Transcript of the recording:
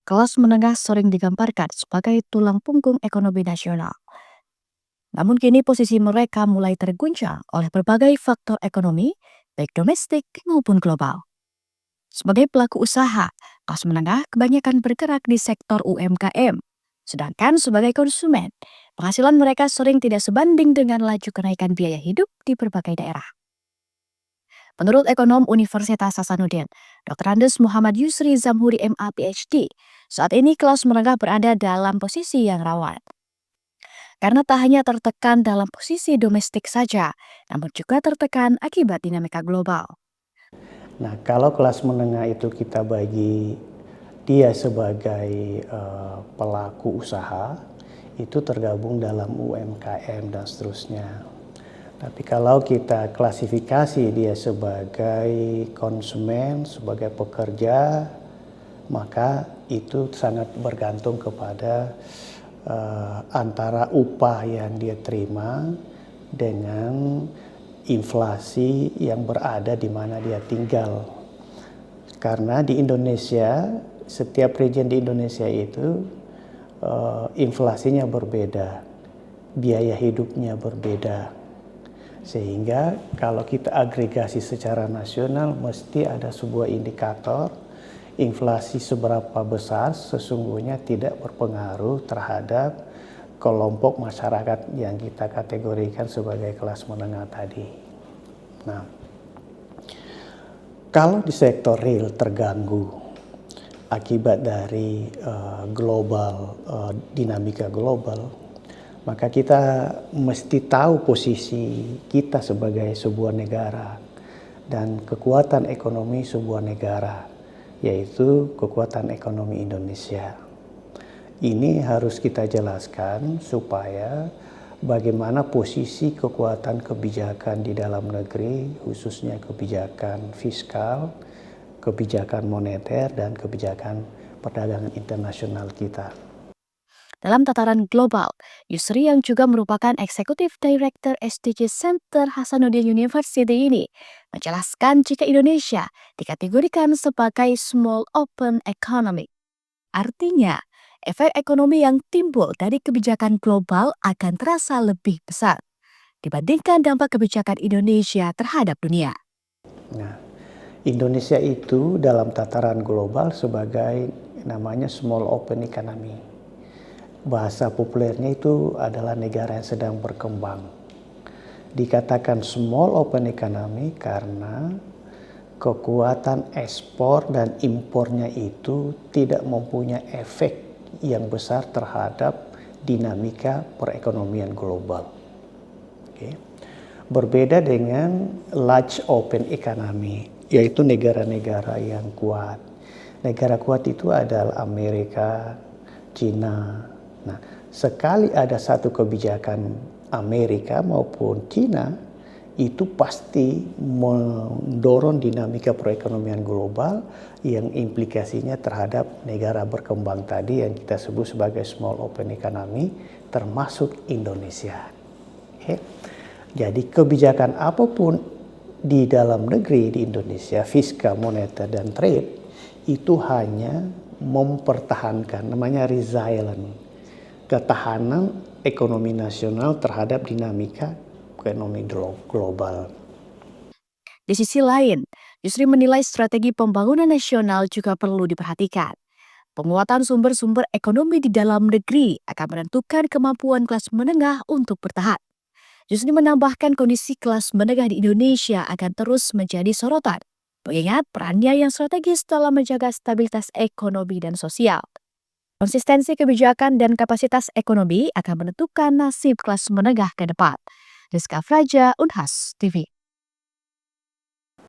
Kelas menengah sering digambarkan sebagai tulang punggung ekonomi nasional. Namun kini posisi mereka mulai terguncang oleh berbagai faktor ekonomi, baik domestik maupun global. Sebagai pelaku usaha, kelas menengah kebanyakan bergerak di sektor UMKM. Sedangkan sebagai konsumen, penghasilan mereka sering tidak sebanding dengan laju kenaikan biaya hidup di berbagai daerah. Menurut ekonom Universitas Hasanuddin, Dr. Andes Muhammad Yusri Zamhuri MA PhD, saat ini kelas menengah berada dalam posisi yang rawan. Karena tak hanya tertekan dalam posisi domestik saja, namun juga tertekan akibat dinamika global. Nah, kalau kelas menengah itu kita bagi dia sebagai pelaku usaha, itu tergabung dalam UMKM dan seterusnya. Tapi kalau kita klasifikasi dia sebagai konsumen, sebagai pekerja, maka itu sangat bergantung kepada antara upah yang dia terima dengan inflasi yang berada di mana dia tinggal. Karena di Indonesia, setiap region di Indonesia itu inflasinya berbeda, biaya hidupnya berbeda. Sehingga kalau kita agregasi secara nasional mesti ada sebuah indikator inflasi seberapa besar sesungguhnya tidak berpengaruh terhadap kelompok masyarakat yang kita kategorikan sebagai kelas menengah tadi. Nah, kalau di sektor real terganggu akibat dari dinamika global, maka kita mesti tahu posisi kita sebagai sebuah negara dan kekuatan ekonomi sebuah negara, yaitu kekuatan ekonomi Indonesia. Ini harus kita jelaskan supaya bagaimana posisi kekuatan kebijakan di dalam negeri, khususnya kebijakan fiskal, kebijakan moneter, dan kebijakan perdagangan internasional kita. Dalam tataran global, Yusri yang juga merupakan Executive Director SDG Center Hasanuddin University ini menjelaskan jika Indonesia dikategorikan sebagai small open economy. Artinya, efek ekonomi yang timbul dari kebijakan global akan terasa lebih besar dibandingkan dampak kebijakan Indonesia terhadap dunia. Nah, Indonesia itu dalam tataran global sebagai namanya small open economy. Bahasa populernya itu adalah negara yang sedang berkembang. Dikatakan small open economy karena kekuatan ekspor dan impornya itu tidak mempunyai efek yang besar terhadap dinamika perekonomian global. Okay. Berbeda dengan large open economy, yaitu negara-negara yang kuat. Negara kuat itu adalah Amerika, Cina. Nah, sekali ada satu kebijakan Amerika maupun Cina, itu pasti mendorong dinamika perekonomian global yang implikasinya terhadap negara berkembang tadi yang kita sebut sebagai small open economy, termasuk Indonesia. Okay. Jadi kebijakan apapun di dalam negeri di Indonesia, fiskal, moneter, dan trade, itu hanya mempertahankan, namanya resilient, ketahanan ekonomi nasional terhadap dinamika ekonomi global. Di sisi lain, Yusri menilai strategi pembangunan nasional juga perlu diperhatikan. Penguatan sumber-sumber ekonomi di dalam negeri akan menentukan kemampuan kelas menengah untuk bertahan. Yusri menambahkan kondisi kelas menengah di Indonesia akan terus menjadi sorotan, mengingat perannya yang strategis dalam menjaga stabilitas ekonomi dan sosial. Konsistensi kebijakan dan kapasitas ekonomi akan menentukan nasib kelas menengah ke depan. Rizka Fraja, Unhas TV.